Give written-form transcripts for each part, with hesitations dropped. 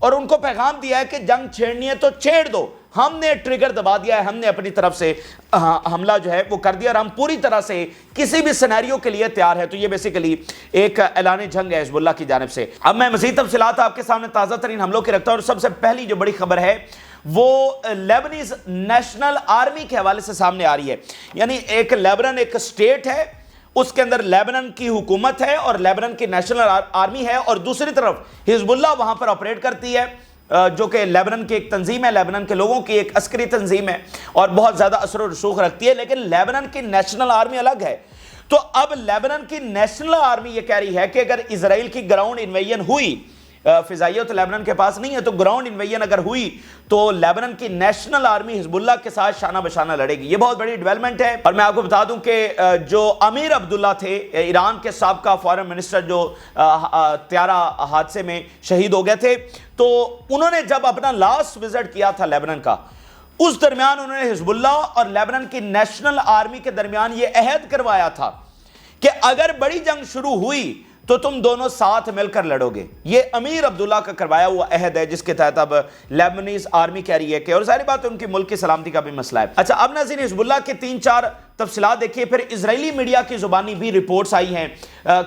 اور ان کو پیغام دیا ہے کہ جنگ چھیڑنی ہے تو چھیڑ دو، ہم نے ٹریگر دبا دیا ہے، ہم نے اپنی طرف سے حملہ جو ہے وہ کر دیا اور ہم پوری طرح سے کسی بھی سینیریو کے لیے تیار ہے۔ تو یہ بیسیکلی ایک اعلان جنگ ہے حزب اللہ کی جانب سے۔ اب میں مزید تفصیلات آپ کے سامنے تازہ ترین حملوں کی رکھتا ہوں، اور سب سے پہلی جو بڑی خبر ہے وہ لیبنیز نیشنل آرمی کے حوالے سے سامنے آ رہی ہے۔ یعنی ایک لیبنن ایک اسٹیٹ ہے، اس کے اندر لیبنن کی حکومت ہے اور لیبنن کی نیشنل آرمی ہے، اور دوسری طرف حزب اللہ وہاں پر آپریٹ کرتی ہے، جو کہ لیبنن کی ایک تنظیم ہے، لیبنن کے لوگوں کی ایک عسکری تنظیم ہے اور بہت زیادہ اثر و رسوخ رکھتی ہے، لیکن لیبنن کی نیشنل آرمی الگ ہے۔ تو اب لیبنن کی نیشنل آرمی یہ کہہ رہی ہے کہ اگر اسرائیل کی گراؤنڈ انویژن ہوئی، فضائیہ تو لیبنن کے پاس نہیں ہے، تو گراؤنڈ انویژن اگر ہوئی تو لیبنن کی نیشنل آرمی حزب اللہ کے ساتھ شانہ بشانہ لڑے گی۔ یہ بہت بڑی ڈیولپمنٹ ہے، اور میں آپ کو بتا دوں کہ جو امیر عبداللہ تھے، ایران کے سابقہ فارن منسٹر، جو طیارہ حادثے میں شہید ہو گئے تھے، تو انہوں نے جب اپنا لاسٹ وزٹ کیا تھا لیبنن کا، اس درمیان انہوں نے حزب اللہ اور لیبنن کی نیشنل آرمی کے درمیان یہ عہد کروایا تھا کہ اگر بڑی جنگ شروع ہوئی تو تم دونوں ساتھ مل کر لڑو گے۔ یہ امیر عبداللہ کا کروایا ہوا عہد ہے، جس کے تحت اب لیبنیز آرمی کہہ رہی ہے کہ، اور ظاہر بات ہے ان کی ملک کی سلامتی کا بھی مسئلہ ہے۔ اچھا، اب ناظرین حزب اللہ کے 3-4 تفصیلات دیکھیے، پھر اسرائیلی میڈیا کی زبانی بھی رپورٹس آئی ہیں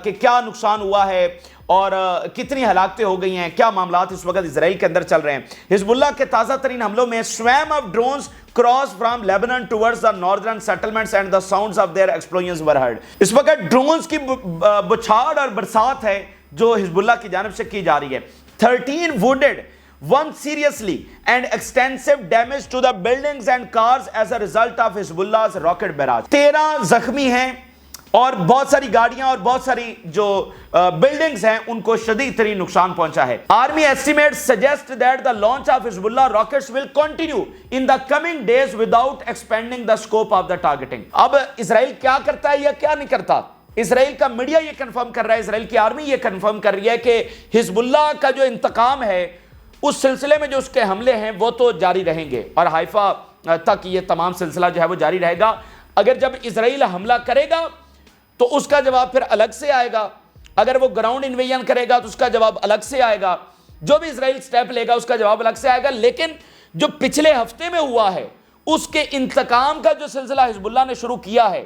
کہ کیا نقصان ہوا ہے اور کتنی ہلاکتیں ہو گئی ہیں، کیا معاملات اس وقت اسرائیل کے اندر چل رہے ہیں۔ حزب اللہ کے تازہ ترین حملوں میں swarm of drones cross from Lebanon towards the northern settlements and the sounds of their explosions were heard۔ اس وقت ڈرونز کی بچھاڑ اور برسات ہے جو حزب اللہ کی جانب سے کی جا رہی ہے۔ 13 wounded, 1 seriously, and extensive damage to the buildings and cars as a result of حزب Allah's rocket barrage۔ 13 زخمی ہیں اور بہت ساری گاڑیاں اور بہت ساری جو بلڈنگز ہیں ان کو شدید ترین نقصان پہنچا ہے۔ Army estimates suggest that the launch of حزب اللہ rockets will continue in the coming days without expanding the scope of the targeting۔ اب اسرائیل کیا کرتا ہے یا کیا نہیں کرتا؟ اسرائیل کا میڈیا یہ کنفرم کر رہا ہے، اسرائیل کی آرمی یہ کنفرم کر رہی ہے کہ حزب اللہ کا جو انتقام ہے اس سلسلے میں جو اس کے حملے ہیں وہ تو جاری رہیں گے، اور حیفا تک یہ تمام سلسلہ جو ہے وہ جاری رہے گا۔ اگر جب اسرائیل حملہ کرے گا تو اس کا جواب پھر الگ سے آئے گا، اگر وہ گراؤنڈ انویژن کرے گا تو اس کا جواب الگ سے آئے گا، جو بھی اسرائیل سٹیپ لے گا اس کا جواب الگ سے آئے گا۔ لیکن جو پچھلے ہفتے میں ہوا ہے اس کے انتقام کا جو سلسلہ حزب اللہ نے شروع کیا ہے،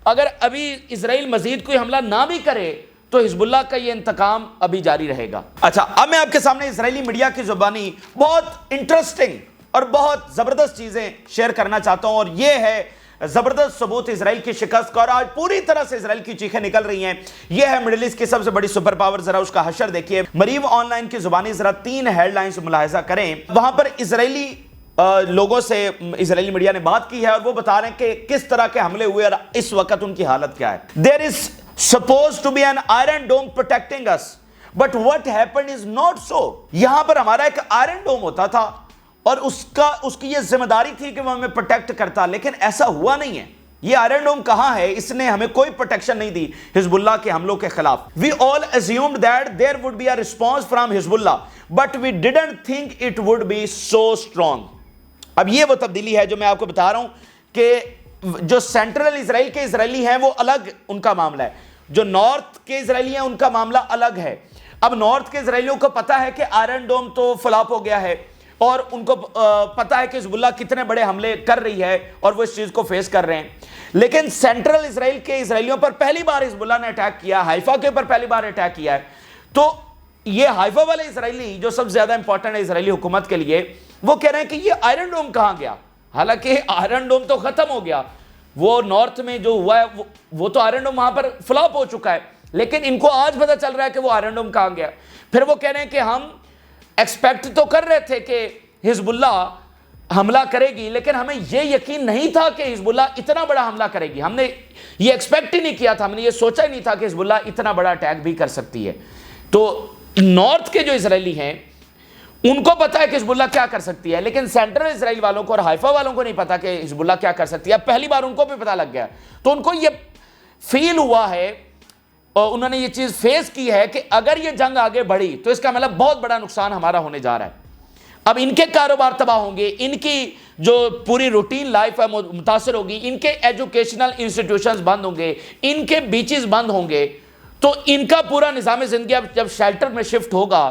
اگر ابھی اسرائیل مزید کوئی حملہ نہ بھی کرے تو حزب اللہ کا یہ انتقام ابھی جاری رہے گا۔ اچھا، اب میں آپ کے سامنے اسرائیلی میڈیا کی زبانی بہت انٹرسٹنگ اور بہت زبردست چیزیں شیئر کرنا چاہتا ہوں، اور یہ ہے زبردست ثبوت اسرائیل کی شکست کا، اور آج پوری طرح سے اسرائیل کی چیخیں نکل رہی ہیں۔ یہ ہے مڈل ایسٹ کی سب سے بڑی سپر پاور، ذرا اس کا حشر دیکھیے۔ مریو آن لائن کی زبانی ذرا 3 ہیڈ لائنز ملاحظہ کریں، وہاں پر اسرائیلی لوگوں سے اسرائیلی میڈیا نے بات کی ہے اور وہ بتا رہے ہیں کہ کس طرح کے حملے ہوئے اور اس وقت ان کی حالت کیا ہے۔ There is supposed to be an iron dome protecting us, but what happened is not so۔ یہاں پر ہمارا ایک آئرن ڈوم ہوتا تھا اور اس کی یہ ذمہ داری تھی کہ وہ ہمیں پروٹیکٹ کرتا، لیکن ایسا ہوا نہیں ہے۔ یہ آئرن ڈوم کہاں ہے؟ اس نے ہمیں کوئی پروٹیکشن نہیں دی حزب اللہ کے حملوں کے خلاف۔ We all assumed that there would be a response from حزب اللہ, but we didn't think it would be so strong۔ اب یہ وہ تبدیلی ہے جو میں آپ کو بتا رہا ہوں کہ جو سینٹرل اسرائیل کے اسرائیلی ہیں وہ الگ ان کا معاملہ ہے، جو نارتھ کے اسرائیلی ہیں ان کا معاملہ الگ ہے۔ اب نارتھ کے اسرائیلیوں کو پتا ہے کہ آئرن ڈوم تو فلاپ ہو گیا ہے، اور ان کو پتا ہے کہ حزب اللہ کتنے بڑے حملے کر رہی ہے اور وہ اس چیز کو فیس کر رہے ہیں۔ لیکن سینٹرل اسرائیل کے اسرائیلیوں پر پہلی بار حزب اللہ نے اٹیک کیا، حیفا کے اوپر پہلی بار اٹیک کیا ہے، تو یہ حیفا والے اسرائیلی جو سب سے زیادہ امپورٹنٹ ہے اسرائیلی حکومت کے لیے، وہ کہہ رہے ہیں کہ یہ آئرن ڈوم کہاں گیا؟ حالانکہ آئرن ڈوم تو ختم ہو گیا، وہ نارتھ میں جو ہوا ہے وہ تو آئرن ڈوم وہاں پر فلاپ ہو چکا ہے، لیکن ان کو آج پتہ چل رہا ہے کہ وہ آئرن ڈوم کہاں گیا۔ پھر وہ کہہ رہے ہیں کہ ہم ایکسپیکٹ تو کر رہے تھے کہ حزب اللہ حملہ کرے گی، لیکن ہمیں یہ یقین نہیں تھا کہ حزب اللہ اتنا بڑا حملہ کرے گی، ہم نے یہ ایکسپیکٹ ہی نہیں کیا تھا، ہم نے یہ سوچا ہی نہیں تھا کہ حزب اللہ اتنا بڑا اٹیک بھی کر سکتی ہے۔ تو نارتھ کے جو اسرائیلی ہیں ان کو پتا ہے کہ حزب اللہ کیا کر سکتی ہے، لیکن سینٹرل اسرائیل والوں کو اور حیفا والوں کو نہیں پتا کہ حزب اللہ کیا کر سکتی ہے۔ پہلی بار ان کو بھی پتا لگ گیا، تو ان کو یہ فیل ہوا ہے اور انہوں نے یہ چیز فیس کی ہے کہ اگر یہ جنگ آگے بڑھی تو اس کا مطلب بہت بڑا نقصان ہمارا ہونے جا رہا ہے۔ اب ان کے کاروبار تباہ ہوں گے، ان کی جو پوری روٹین لائف ہے متاثر ہوگی، ان کے ایجوکیشنل انسٹیٹیوشنز بند ہوں گے، ان کے بیچز بند ہوں گے، تو ان کا پورا نظام زندگی اب جب شیلٹر میں شفٹ ہوگا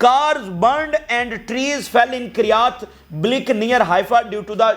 cars burned and trees fell in Kiryat Blik near Haifa due to the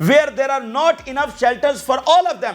where there are not enough shelters for all of them।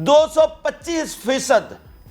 225%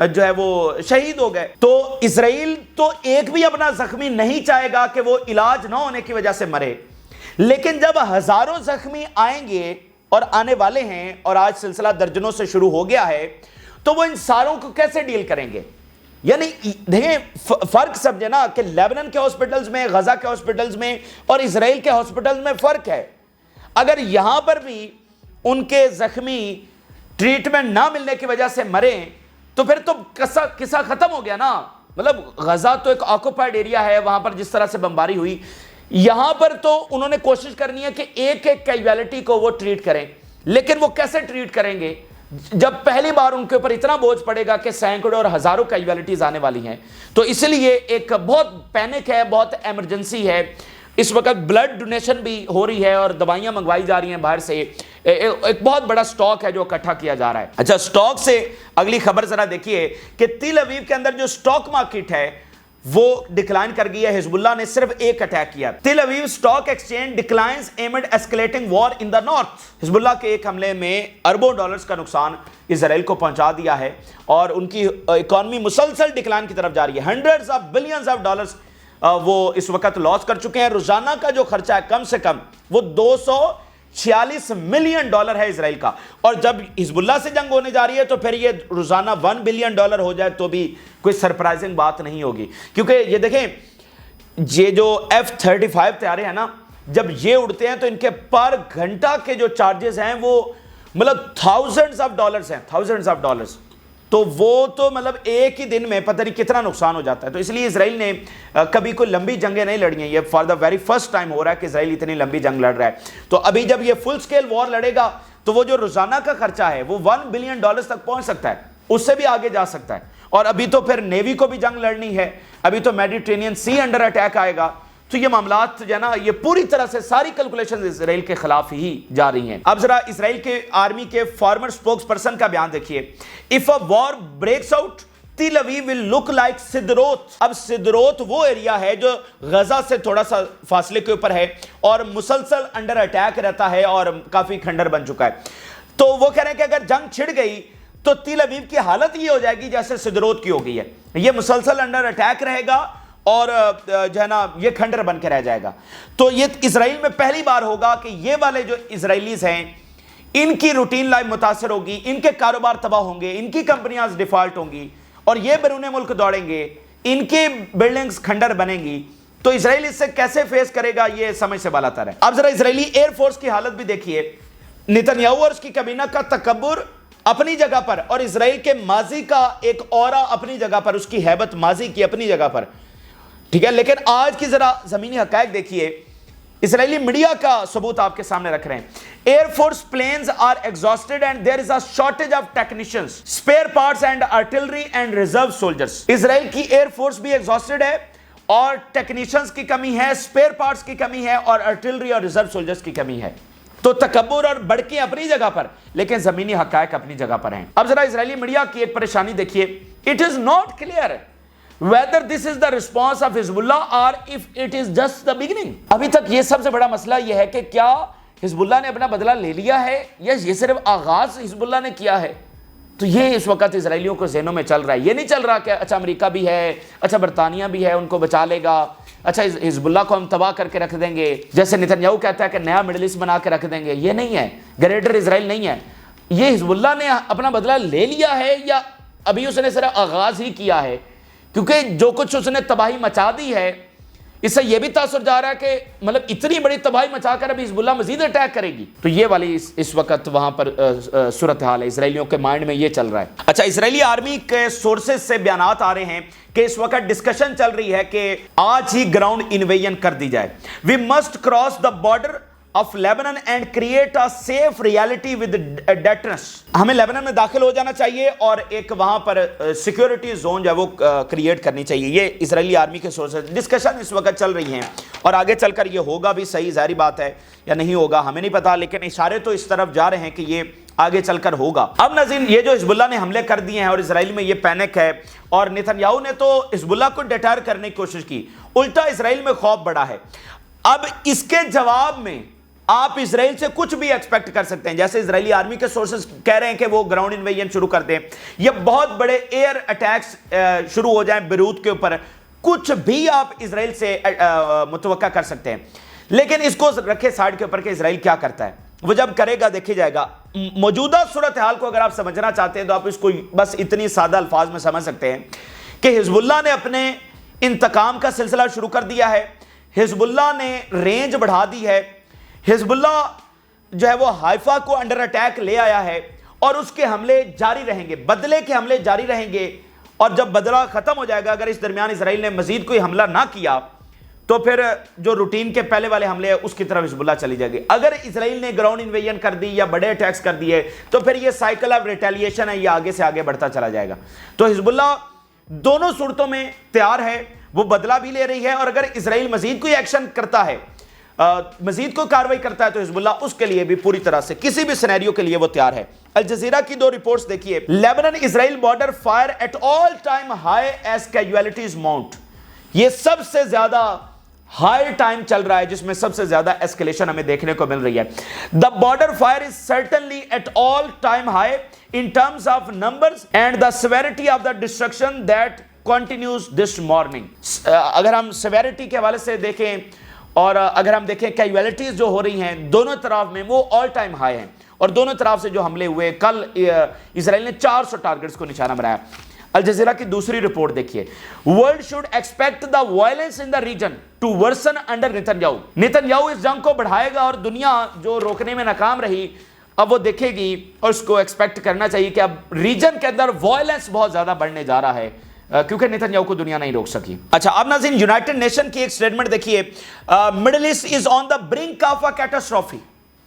جو ہے وہ شہید ہو گئے. تو اسرائیل تو ایک بھی اپنا زخمی نہیں چاہے گا کہ وہ علاج نہ ہونے کی وجہ سے مرے, لیکن جب ہزاروں زخمی آئیں گے اور آنے والے ہیں, اور آج سلسلہ درجنوں سے شروع ہو گیا ہے, تو وہ ان ساروں کو کیسے ڈیل کریں گے؟ یعنی دیکھیں فرق سمجھے نا کہ لیبنان کے ہاسپٹلز میں, غزہ کے ہاسپٹلز میں اور اسرائیل کے ہاسپٹلز میں فرق ہے. اگر یہاں پر بھی ان کے زخمی ٹریٹمنٹ نہ ملنے کی وجہ سے مریں تو پھر تو قصہ ختم ہو گیا نا. مطلب غزہ تو ایک آکوپائڈ ایریا ہے, وہاں پر جس طرح سے بمباری ہوئی, یہاں پر تو انہوں نے کوشش کرنی ہے کہ ایک ایک کیجویلٹی کو وہ ٹریٹ کریں, لیکن وہ کیسے ٹریٹ کریں گے جب پہلی بار ان کے اوپر اتنا بوجھ پڑے گا کہ سینکڑوں اور ہزاروں کیجویلٹیز آنے والی ہیں. تو اس لیے ایک بہت پینک ہے, بہت ایمرجنسی ہے. اس وقت بلڈ ڈونیشن بھی ہو رہی ہے اور دوائیاں منگوائی جا رہی ہیں باہر سے. ایک بہت بڑا سٹاک ہے جو اکٹھا کیا جا رہا ہے. اچھا, سٹاک سے اگلی خبر ذرا دیکھیے کہ تل اویو کے اندر جو سٹاک مارکیٹ ہے وہ ڈکلائن کر گئی ہے. حزب اللہ نے صرف ایک اٹیک کیا. تل اویو stock exchange declines aimed escalating وار ان دا نارتھ. حزب اللہ کے ایک حملے میں اربوں ڈالرز کا نقصان اسرائیل کو پہنچا دیا ہے اور ان کی اکانومی مسلسل ڈکلائن کی طرف جا رہی ہے. Hundreds of billions of dollars وہ اس وقت لاس کر چکے ہیں. روزانہ کا جو خرچہ ہے کم سے کم وہ $246 ملین ہے اسرائیل کا, اور جب حزب اللہ سے جنگ ہونے جا رہی ہے تو پھر یہ روزانہ $1 بلین ہو جائے تو بھی کوئی سرپرائزنگ بات نہیں ہوگی. کیونکہ یہ دیکھیں یہ جو F-35 طیارے ہیں نا, جب یہ اڑتے ہیں تو ان کے پر گھنٹہ کے جو چارجز ہیں وہ مطلب thousands of dollars ہیں, thousands of dollars. تو وہ تو مطلب ایک ہی دن میں پتہ نہیں کتنا نقصان ہو جاتا ہے. تو اس لیے اسرائیل نے کبھی کوئی لمبی جنگیں نہیں لڑی ہیں. یہ for the very first time ہو رہا ہے کہ اسرائیل اتنی لمبی جنگ لڑ رہا ہے. تو ابھی جب یہ فل سکیل وار لڑے گا تو وہ جو روزانہ کا خرچہ ہے وہ $1 بلین تک پہنچ سکتا ہے, اس سے بھی آگے جا سکتا ہے. اور ابھی تو پھر نیوی کو بھی جنگ لڑنی ہے, ابھی تو میڈیٹرینین سی انڈر اٹیک آئے گا. تو یہ معاملات جو ہے نا یہ پوری طرح سے ساری کیلکولیشن اسرائیل کے خلاف ہی جا رہی ہیں. اب ذرا اسرائیل کے آرمی کے فارمر سپوکس پرسن کا بیان دیکھیے. If a war breaks out, Tel Aviv will look like سدروت. اب سدروت وہ ایریا ہے جو غزہ سے تھوڑا سا فاصلے کے اوپر ہے اور مسلسل انڈر اٹیک رہتا ہے اور کافی کھنڈر بن چکا ہے. تو وہ کہہ رہے ہیں کہ اگر جنگ چھڑ گئی تو تل اویو کی حالت یہ ہو جائے گی جیسے سدروت کی ہو گئی ہے. یہ مسلسل انڈر اٹیک رہے گا اور جو ہے نا یہ کھنڈر بن کے رہ جائے گا. تو یہ اسرائیل میں پہلی بار ہوگا کہ یہ والے جو اسرائیلیز ہیں ان کی روٹین لائف متاثر ہوگی, ان کے کاروبار تباہ ہوں گے, ان کی کمپنیاں ڈیفالٹ ہوں گی اور یہ بیرون ملک دوڑیں گے, ان کی بلڈنگز کھنڈر بنیں گی. تو اسرائیل اس سے کیسے فیس کرے گا یہ سمجھ سے بالا تر ہے. اب ذرا اسرائیلی ایئر فورس کی حالت بھی دیکھیے. نتنیاہو اور اس کی کابینہ کا تکبر اپنی جگہ پر اور اسرائیل کے ماضی کا ایک اورا اپنی جگہ پر, اس کی ہیبت ماضی کی اپنی جگہ پر, ٹھیک ہے. لیکن آج کی ذرا زمینی حقائق دیکھیے. اسرائیلی میڈیا کا ثبوت آپ کے سامنے رکھ رہے ہیں. Air force planes are exhausted and there is a shortage of technicians, spare parts and artillery and reserve soldiers. Israel کی ایئر فورس بھی ایگزاسٹڈ ہے اور ٹیکنیشینز کی کمی ہے, اسپیئر پارٹس کی کمی ہے اور آرٹلری اور ریزرو سولجرز کی کمی ہے. تو تکبر اور بڑکیں اپنی جگہ پر لیکن زمینی حقائق اپنی جگہ پر ہیں. اب ذرا اسرائیلی میڈیا کی ایک پریشانی دیکھیے. It is not clear whether this is the response of Hezbollah or if it is just the beginning. ابھی تک یہ سب سے بڑا مسئلہ یہ ہے کہ کیا حزب اللہ نے اپنا بدلہ لے لیا ہے یا یہ صرف آغاز حزب اللہ نے کیا ہے. تو یہ اس وقت اسرائیلیوں کو ذہنوں میں چل رہا ہے. یہ نہیں چل رہا کہ اچھا امریکہ بھی ہے, اچھا برطانیہ بھی ہے, ان کو بچا لے گا, اچھا حزب اللہ کو ہم تباہ کر کے رکھ دیں گے, جیسے نتنیاہو کہتا ہے کہ نیا مڈل ایسٹ بنا کے رکھ دیں گے. یہ نہیں ہے, گریٹر اسرائیل نہیں ہے. یہ حزب اللہ نے اپنا بدلہ لے لیا ہے یا ابھی اس نے صرف آغاز ہی کیا ہے, کیونکہ جو کچھ اس نے تباہی مچا دی ہے اس سے یہ بھی تاثر جا رہا ہے کہ مطلب اتنی بڑی تباہی مچا کر ابھی حزب اللہ مزید اٹیک کرے گی. تو یہ والی اس وقت وہاں پر صورتحال ہے, اسرائیلیوں کے مائنڈ میں یہ چل رہا ہے. اچھا, اسرائیلی آرمی کے سورسز سے بیانات آ رہے ہیں کہ اس وقت ڈسکشن چل رہی ہے کہ آج ہی گراؤنڈ انویژن کر دی جائے. We must cross the border of Lebanon and create a safe reality with deterrence. ہمیں لیبنان میں داخل ہو جانا چاہیے اور ایک وہاں پر سیکیورٹی زون جو ہے وہ کریٹ کرنی چاہیے. یہ اسرائیلی آرمی کے سورسز ڈسکشن اس وقت چل رہی ہیں اور آگے چل کر یہ ہوگا بھی صحیح, ظاہری بات ہے, یا نہیں ہوگا ہمیں نہیں پتا, لیکن اشارے تو اس طرف جا رہے ہیں کہ یہ آگے چل کر ہوگا. اب ناظرین, یہ جو حزب اللہ نے حملے کر دیے ہیں اور اسرائیل میں یہ پینک ہے اور نتنیاہو نے تو حزب اللہ کو ڈیٹر کرنے کی کوشش کی, الٹا اسرائیل میں خوف بڑھا ہے. اب اس کے جواب میں آپ اسرائیل سے کچھ بھی ایکسپیکٹ کر سکتے ہیں. جیسے اسرائیلی آرمی کے سورسز کہہ رہے ہیں کہ وہ گراؤنڈ انویژن شروع کر دیں یا بہت بڑے ایئر اٹیکس شروع ہو جائیں بیروت کے اوپر, کچھ بھی آپ اسرائیل سے متوقع کر سکتے ہیں. لیکن اس کو رکھے سائڈ کے اوپر کہ اسرائیل کیا کرتا ہے, وہ جب کرے گا دیکھے جائے گا. موجودہ صورتحال کو اگر آپ سمجھنا چاہتے ہیں تو آپ اس کو بس اتنی سادہ الفاظ میں سمجھ سکتے ہیں کہ حزب اللہ نے اپنے انتقام کا سلسلہ شروع کر دیا ہے, حزب اللہ نے رینج بڑھا دی ہے, حزب اللہ جو ہے وہ حائفہ کو انڈر اٹیک لے آیا ہے اور اس کے حملے جاری رہیں گے, بدلے کے حملے جاری رہیں گے. اور جب بدلہ ختم ہو جائے گا, اگر اس درمیان اسرائیل نے مزید کوئی حملہ نہ کیا تو پھر جو روٹین کے پہلے والے حملے ہیں اس کی طرف حزب اللہ چلی جائے گی. اگر اسرائیل نے گراؤنڈ انویژن کر دی یا بڑے اٹیکس کر دیے تو پھر یہ سائیکل آف ریٹیلیشن ہے, یہ آگے سے آگے بڑھتا چلا جائے گا. تو حزب اللہ دونوں صورتوں میں تیار ہے, وہ بدلہ بھی لے رہی ہے, اور اگر اسرائیل مزید کوئی ایکشن کرتا ہے, مزید کوئی کاروائی کرتا ہے تو حزب اللہ اس کے لیے بھی پوری طرح سے کسی بھی سینیریو کے لیے وہ تیار ہے. الجزیرہ کی 2 رپورٹس دیکھیے. Lebanon Israel border fire at all time high as casualties mount. یہ سب سے زیادہ ہائی ٹائم چل رہا ہے جس میں سب سے زیادہ ایسکیلیشن ہمیں دیکھنے کو مل رہی ہے. The border fire is certainly at all time high in terms of numbers and the severity of the destruction that continues this morning. اگر ہم severity کے حوالے سے دیکھیں اور اگر ہم دیکھیں کیجویلٹیز جو ہو رہی ہیں دونوں طرف میں وہ all time high ہیں, اور دونوں طرف سے جو حملے ہوئے, کل اسرائیل نے 400 ٹارگٹس کو نشانہ بنایا. الجزیرہ کی دوسری رپورٹ دیکھیے. World should expect the violence in the region to worsen under Netanyahu. Netanyahu اس جنگ کو بڑھائے گا اور دنیا جو روکنے میں ناکام رہی اب وہ دیکھے گی, اور اس کو ایکسپیکٹ کرنا چاہیے کہ اب ریجن کے اندر وائلنس بہت زیادہ بڑھنے جا رہا ہے کیونکہ نیتن یاہو کو دنیا نہیں روک سکی. اچھا اب ناظرین یونائٹڈ نیشن کی ایک سٹیٹمنٹ دیکھیے. Middle East is on the brink of a catastrophe.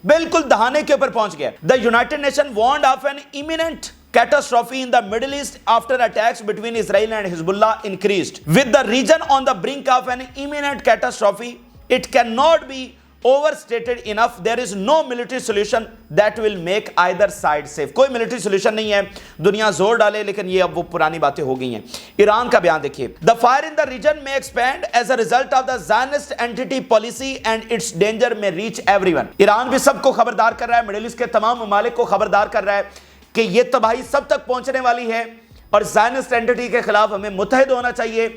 بالکل دہانے کے اوپر پہنچ گیا. The United Nation warned of an imminent catastrophe in the Middle East after attacks between Israel and Hezbollah increased. With the region on the brink of an imminent catastrophe, it cannot be overstated enough. There is no military solution that will make either side safe. کوئی military solution نہیں ہے, دنیا زور ڈالے لیکن یہ اب وہ پرانی باتیں ہو گئی ہیں. ایران کا بیان دیکھیے. The fire in the region may expand as a result of the Zionist entity policy and its danger may reach everyone. Iran بھی سب کو خبردار کر رہا ہے, مڈل ایسٹ کے تمام ممالک کو خبردار کر رہا ہے کہ یہ تباہی سب تک پہنچنے والی ہے اور زائنسٹ اینٹی کے خلاف ہمیں متحد ہونا چاہیے,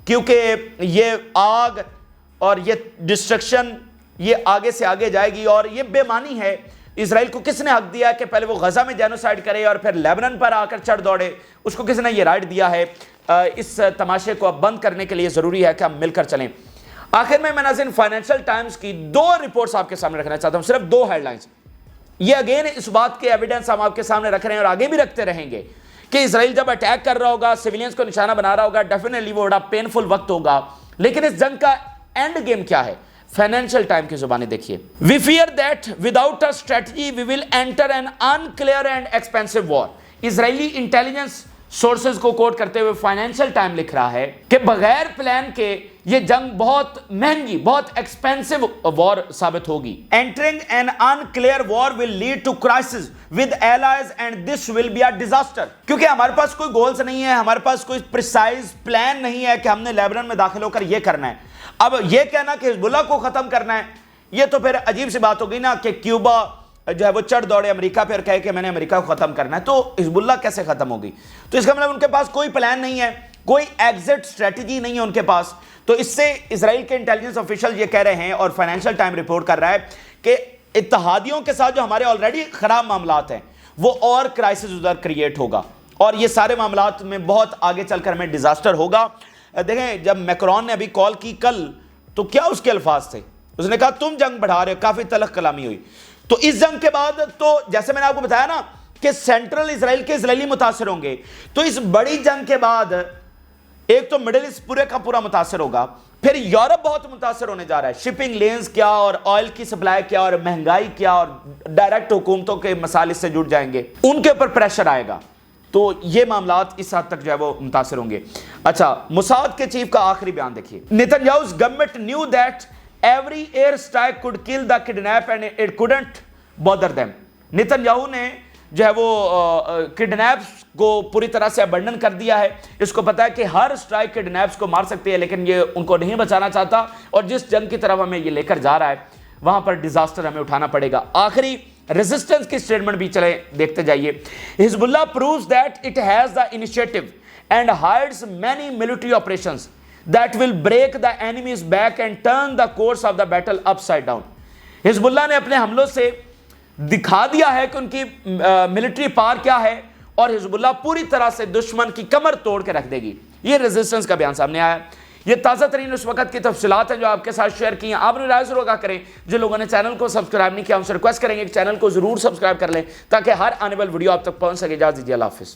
کیونکہ یہ آگ اور یہ ڈسٹرکشن یہ آگے سے آگے جائے گی. اور یہ بے معنی ہے. اسرائیل کو کس نے حق دیا کہ پہلے وہ غزہ میں جینوسائیڈ کرے اور پھر لیبنن پر آ کر چڑھ دوڑے؟ اس کو کس نے یہ رائٹ دیا ہے؟ اس تماشے کو اب بند کرنے کے لیے ضروری ہے کہ ہم مل کر چلیں. آخر میں ناظرین فائنینشل ٹائمز کی 2 رپورٹس آپ کے سامنے رکھنا چاہتا ہوں, صرف 2 ہیڈ لائنز. یہ اگین اس بات کے ایویڈنس ہم آپ کے سامنے رکھ رہے ہیں اور آگے بھی رکھتے رہیں گے کہ اسرائیل جب اٹیک کر رہا ہوگا, سیویلینز کو نشانہ بنا رہا ہوگا, ڈیفینیٹلی وہ بڑا پینفل وقت ہوگا. لیکن اس جنگ کا اینڈ گیم کیا ہے؟ فائنینشل ٹائم کی زبانیں دیکھیے. We fear that without a strategy we will enter an unclear and expensive war. Israeli intelligence sources کو کوٹ کرتے ہوئے فائنینشل ٹائم لکھ رہا ہے کہ بغیر پلان کے یہ جنگ بہت مہنگی, بہت ایکسپینسو وار ثابت ہوگی. Entering an unclear war will lead to crisis with allies and this will be a disaster. کیونکہ ہمارے پاس کوئی گولز نہیں ہے, ہمارے پاس کوئی پریسائز پلان نہیں ہے کہ ہم نے لیبنن میں داخل ہو کر یہ کرنا ہے. اب یہ کہنا کہ حزب اللہ کو ختم کرنا ہے, یہ تو پھر عجیب سی بات ہوگی نا کہ کیوبا جو ہے وہ چڑھ دوڑے امریکہ پہ اور کہے کہ میں نے امریکہ کو ختم کرنا ہے, تو حزب اللہ کیسے ختم ہوگی؟ تو اس کا مطلب ان کے پاس کوئی پلان نہیں ہے, کوئی ایگزٹ اسٹریٹجی نہیں ہے ان کے پاس. تو اس سے اسرائیل کے انٹیلیجنس آفیشل یہ کہہ رہے ہیں اور فائنینشیل ٹائم رپورٹ کر رہا ہے کہ اتحادیوں کے ساتھ جو ہمارے آلریڈی خراب معاملات ہیں وہ اور کرائسس ادھر کریٹ ہوگا اور یہ سارے معاملات میں بہت آگے چل کر ہمیں ڈیزاسٹر ہوگا. دیکھیں جب میکرون نے ابھی کال کی کل تو کیا اس کے الفاظ تھے؟ اس نے کہا تم جنگ بڑھا رہے ہو, کافی تلخ کلامی ہوئی. تو اس جنگ کے بعد تو جیسے میں نے آپ کو بتایا نا کہ سینٹرل اسرائیل کے اسرائیلی متاثر ہوں گے, تو اس بڑی جنگ کے بعد ایک تو مڈل ایسٹ پورے کا پورا متاثر ہوگا, پھر یورپ بہت متاثر ہونے جا رہا ہے. شپنگ لینز کیا اور آئل کی سپلائی کیا اور مہنگائی کیا اور ڈائریکٹ حکومتوں کے مسائل اس سے جڑ جائیں گے, ان کے اوپر پریشر آئے گا. تو یہ معاملات اس حد تک جو ہے وہ متاثر ہوں گے. اچھا موساد کے چیف کا آخری بیان دیکھیے. نیتنیاہو's government knew that every air strike could kill the kidnap and it couldn't bother them. نیتنیاہو نے جو ہے وہ کڈنیپس کو پوری طرح سے ابنڈن کر دیا ہے. اس کو پتا ہے کہ ہر سٹرائک کڈنیپس کو مار سکتی ہے لیکن یہ ان کو نہیں بچانا چاہتا, اور جس جنگ کی طرف ہمیں یہ لے کر جا رہا ہے وہاں پر ڈیزاسٹر ہمیں اٹھانا پڑے گا. آخری ریزسٹنس کی سٹیٹمنٹ بھی چلیں دیکھتے جائیے. حزب اللہ proves that it has the initiative and hides many military operations that will break the enemy's back and turn the course of the battle upside down. حزب اللہ نے اپنے حملوں سے دکھا دیا ہے کہ ان کی ملٹری پار کیا ہے, اور حزب اللہ پوری طرح سے دشمن کی کمر توڑ کے رکھ دے گی. یہ ریزسٹنس کا بیان سامنے آیا. یہ تازہ ترین اس وقت کی تفصیلات ہیں جو آپ کے ساتھ شیئر کی ہیں. آپ نے رائے ضرور آگاہ کریں. جن لوگوں نے چینل کو سبسکرائب نہیں کیا ان سے ریکویسٹ کریں گے کہ چینل کو ضرور سبسکرائب کر لیں تاکہ ہر آنے والی ویڈیو آپ تک پہنچ سکے. اجازت دیجیے, اللہ حافظ.